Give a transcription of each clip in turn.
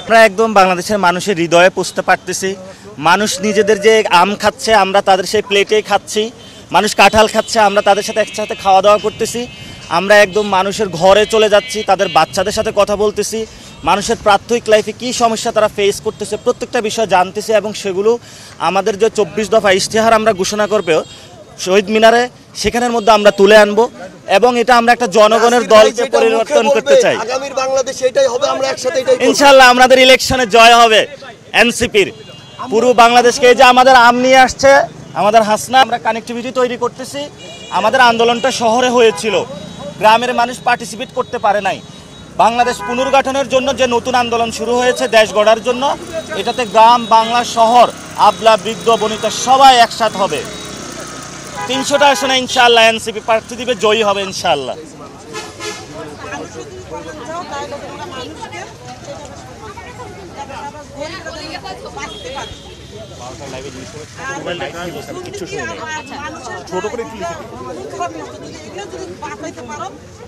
আমরা একদম বাংলাদেশের মানুষের হৃদয়ে পুষতে পারতেছি। মানুষ নিজেদের যে আম খাচ্ছে আমরা তাদের সেই প্লেটেই খাচ্ছি, মানুষ কাঁঠাল খাচ্ছে আমরা তাদের সাথে একসাথে খাওয়া দাওয়া করতেছি। আমরা একদম মানুষের ঘরে চলে যাচ্ছি, তাদের বাচ্চাদের সাথে কথা বলতেছি, মানুষের প্রাত্যহিক লাইফে কী সমস্যা তারা ফেস করতেছে প্রত্যেকটা বিষয় জানতেছি, এবং সেগুলো আমাদের যে 24 দফা ইশতেহার আমরা ঘোষণা করবে শহীদ মিনারে, সেখানের মধ্যে আমরা তুলে আনবো, এবং এটা আমরা একটা জনগণের দলকে পরিবর্তন করতে চাই। আগামীর বাংলাদেশ এটাই হবে, আমরা একসাথে এটাই ইনশাআল্লাহ আমাদের ইলেকশনে জয় হবে এনসিপির। পুরো বাংলাদেশকে যে আমাদের আম নিয়ে আসছে আমাদের হাসনা, আমরা কানেক্টিভিটি তৈরি করতেছি। আমাদের আন্দোলনটা শহরে হয়েছিল, গ্রামের মানুষ পার্টিসিপেট করতে পারে নাই। বাংলাদেশ পুনর্গঠনের জন্য যে নতুন আন্দোলন শুরু হয়েছে দেশ গড়ার জন্য, এটাতে গ্রাম বাংলা শহর আবলা বৃদ্ধ বনিতা সবাই একসাথ হবে। 300টা আসনে ইনশাআল্লাহ এনসিপি প্রার্থী দিবে, জয়ী হবে ইনশাআল্লাহ।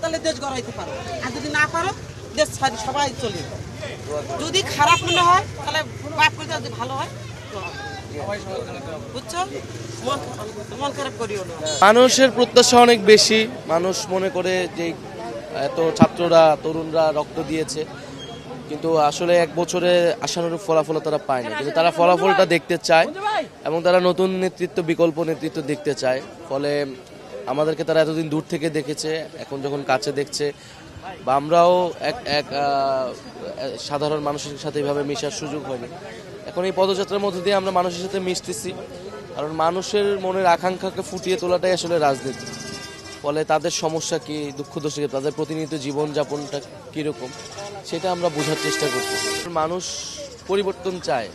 তাহলে দেশ গড়াইতে পারো, আর যদি না পারো দেশ ছাড়ি সবাই চলে। যদি খারাপ মনে হয় তাহলে বাপ করে যদি ভালো হয় বুঝছো, মন খারাপ করিও না। মানুষের প্রত্যাশা অনেক বেশি। মানুষ মনে করে যে এত ছাত্ররা তরুণরা রক্ত দিয়েছে, কিন্তু আসলে 1 বছরে আশানুরূপ ফলাফল তারা পায় না, কিন্তু তারা ফলাফলটা দেখতে চায় এবং তারা নতুন নেতৃত্ব, বিকল্প নেতৃত্ব দেখতে চায়। ফলে আমাদেরকে তারা এতদিন দূর থেকে দেখেছে, এখন যখন কাছে দেখছে, বা আমরাও এক সাধারণ মানুষের সাথে এইভাবে মেশার সুযোগ হয়নি। এখন এই পদযাত্রার মধ্যে দিয়ে আমরা মানুষের সাথে মিশতেছি, কারণ মানুষের মনের আকাঙ্ক্ষাকে ফুটিয়ে তোলাটাই আসলে রাজনীতি। ফলে তাদের সমস্যা কি, দুঃখ দোষ কি, তাদের প্রতিনিয়ত জীবনযাপনটা কীরকম সেটা আমরা বোঝার চেষ্টা করতেছি। মানুষ পরিবর্তন চায়,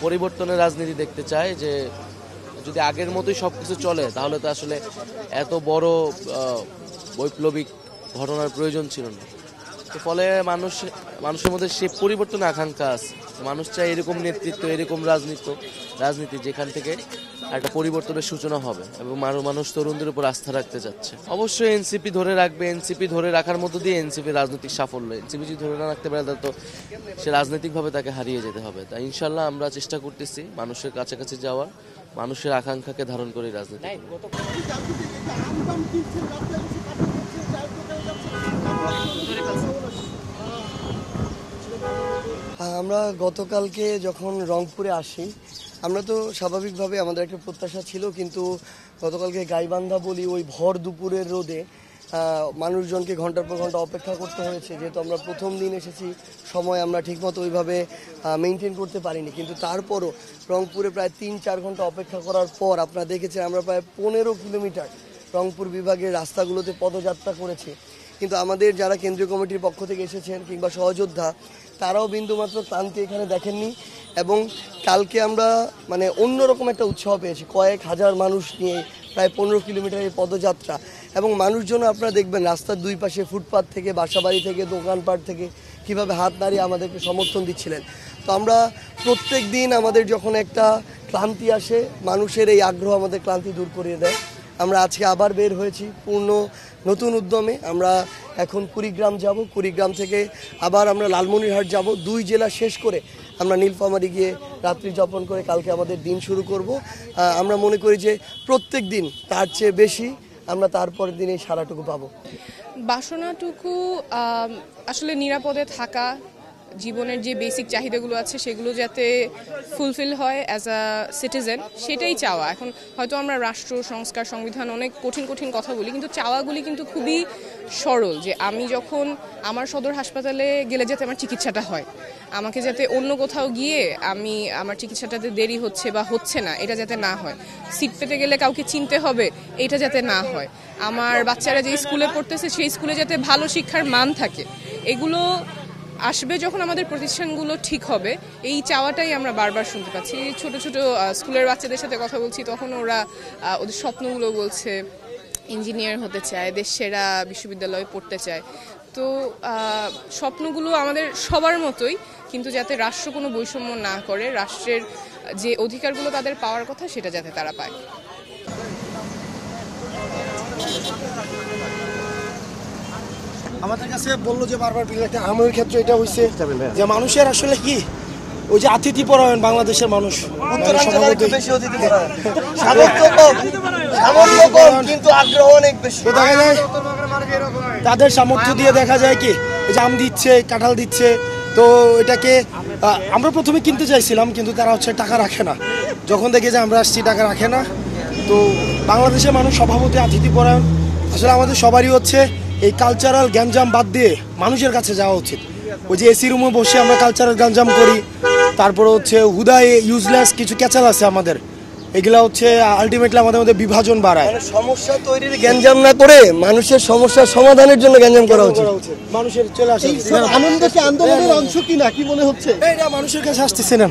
পরিবর্তনের রাজনীতি দেখতে চায়। যে যদি আগের মতোই সব কিছু চলে তাহলে তো আসলে এত বড় বৈপ্লবিক ঘটনার প্রয়োজন ছিল না। তো ফলে মানুষের মধ্যে সে পরিবর্তনের আকাঙ্ক্ষা আছে। মানুষ চায় এরকম নেতৃত্ব, এরকম রাজনীতি যেখান থেকে একটা পরিবর্তনের সূচনা হবে, এবং মানুষ তরুণদের উপর আস্থা রাখতে যাচ্ছে। অবশ্যই এনসিপি ধরে রাখবে। এনসিপি ধরে রাখার মধ্য দিয়ে এনসিপি রাজনৈতিক সাফল্য। এনসিপি যদি ধরে না রাখতে পারে তাহলে তো সে রাজনৈতিকভাবে তাকে হারিয়ে যেতে হবে। তাই ইনশাল্লাহ আমরা চেষ্টা করতেছি মানুষের কাছাকাছি যাওয়ার, মানুষের আকাঙ্ক্ষাকে ধারণ করে রাজনীতি। আমরা গতকালকে যখন রংপুরে আসি, আমরা তো স্বাভাবিকভাবে আমাদের একটা প্রত্যাশা ছিল, কিন্তু গতকালকে গাইবান্ধা বলি ওই ভর দুপুরের রোদে মানুষজনকে ঘন্টার পর ঘন্টা অপেক্ষা করতে হয়েছে। যেহেতু আমরা প্রথম দিন এসেছি, সময় আমরা ঠিকমতো ওইভাবে মেনটেন করতে পারিনি, কিন্তু তারপরও রংপুরে প্রায় 3-4 ঘন্টা অপেক্ষা করার পর আপনারা দেখেছেন আমরা প্রায় 15 কিলোমিটার রংপুর বিভাগের রাস্তাগুলোতে পদযাত্রা করেছি। কিন্তু আমাদের যারা কেন্দ্রীয় কমিটির পক্ষ থেকে এসেছেন কিংবা সহযোদ্ধা, তারাও বিন্দুমাত্র ক্লান্তি এখানে দেখেননি। এবং কালকে আমরা অন্যরকম একটা উৎসাহ পেয়েছি, কয়েক হাজার মানুষ নিয়ে প্রায় 15 কিলোমিটারের পদযাত্রা। এবং মানুষজন আপনারা দেখবেন রাস্তার দুই পাশে ফুটপাত থেকে, বাসাবাড়ি থেকে, দোকানপাট থেকে কিভাবে হাত নাড়িয়ে আমাদেরকে সমর্থন দিচ্ছিলেন। তো আমরা প্রত্যেক দিন আমাদের যখন একটা ক্লান্তি আসে, মানুষের এই আগ্রহ আমাদের ক্লান্তি দূর করিয়ে দেয়। আমরা আজকে আবার বের হয়েছি পূর্ণ নতুন উদ্যমে। আমরা এখন কুড়িগ্রাম যাব, কুড়িগ্রাম থেকে আবার আমরা লালমনিরহাট যাব। 2 জেলা শেষ করে আমরা নীলফামারী গিয়ে রাত্রি যাপন করে কালকে আমাদের দিন শুরু করব। আমরা মনে করি যে প্রত্যেক দিন তার চেয়ে বেশি আমরা তারপরের দিনে সারাটুকু পাবো। বাসনাটুকু আসলে নিরাপদে থাকা, জীবনের যে বেসিক চাহিদাগুলো আছে সেগুলো যাতে ফুলফিল হয় অ্যাজ আ সিটিজেন, সেটাই চাওয়া। এখন হয়তো আমরা রাষ্ট্র সংস্কার, সংবিধান অনেক কঠিন কঠিন কথা বলি, কিন্তু চাওয়াগুলি কিন্তু খুবই সরল। যে আমি যখন আমার সদর হাসপাতালে গেলে যাতে আমার চিকিৎসাটা হয়, আমাকে যাতে অন্য কোথাও গিয়ে আমার চিকিৎসাটাতে দেরি হচ্ছে বা হচ্ছে না, এটা যাতে না হয়। সিট পেতে গেলে কাউকে চিনতে হবে, এটা যাতে না হয়। আমার বাচ্চারা যে স্কুলে পড়তেছে সেই স্কুলে যাতে ভালো শিক্ষার মান থাকে, এগুলো আসবে যখন আমাদের প্রতিষ্ঠানগুলো ঠিক হবে। এই চাওয়াটাই আমরা বারবার শুনতে পাচ্ছি। ছোট ছোট স্কুলের বাচ্চাদের সাথে কথা বলছি, তখন ওরা ওদের স্বপ্নগুলো বলছে, ইঞ্জিনিয়ার হতে চায়, দেশ সেরা বিশ্ববিদ্যালয়ে পড়তে চায়। তো স্বপ্নগুলো আমাদের সবার মতোই, কিন্তু যাতে রাষ্ট্র কোনো বৈষম্য না করে, রাষ্ট্রের যে অধিকারগুলো তাদের পাওয়ার কথা সেটা যাতে তারা পায়। আমাদের কাছে বললো যে বারবার বিলেতে আমার ক্ষেত্রে এটা হয়েছে যে মানুষের আসলে কি ওই যে আতিথি পরায়ণ বাংলাদেশের মানুষ উত্তরাঞ্চলের একটু বেশি অতিথি পরায়ণ। সামর্থ্য কম কিন্তু আগ্রহ অনেক বেশি। তো দেখা যায় তাদের সামর্থ্য দিয়ে দেখা যায় কি এই যে আম দিচ্ছে, কাঁঠাল দিচ্ছে, তো এটাকে আমরা প্রথমে কিনতে চাইছিলাম কিন্তু তারা হচ্ছে টাকা রাখে না। যখন দেখে যে আমরা আসছি টাকা রাখে না, তো বাংলাদেশের মানুষ স্বভাবতই আতিথি পরায়ণ। আসলে আমাদের সবারই হচ্ছে এই কালচারাল গ্যাঞ্জাম বাদ দিয়ে মানুষের কাছে যাওয়া উচিত। ওই যে এসি রুমে বসে আমরা কালচারাল গ্যাঞ্জাম করি, তারপরে হচ্ছে হুদায় ইউজলেস কিছু ক্যাচাল আছে আমাদের, এগুলা হচ্ছে আলটিমেটলি আমাদের মধ্যে বিভাজন বাড়ায়। মানে সমস্যা তৈরির গ্যাঞ্জাম না করে মানুষের সমস্যার সমাধানের জন্য গ্যাঞ্জাম করা উচিত। মানুষের চলে আসে আনন্দ কি আন্দোলনের অংশ কি না কি মনে হচ্ছে? এটা মানুষের কাছে আসতেছে না।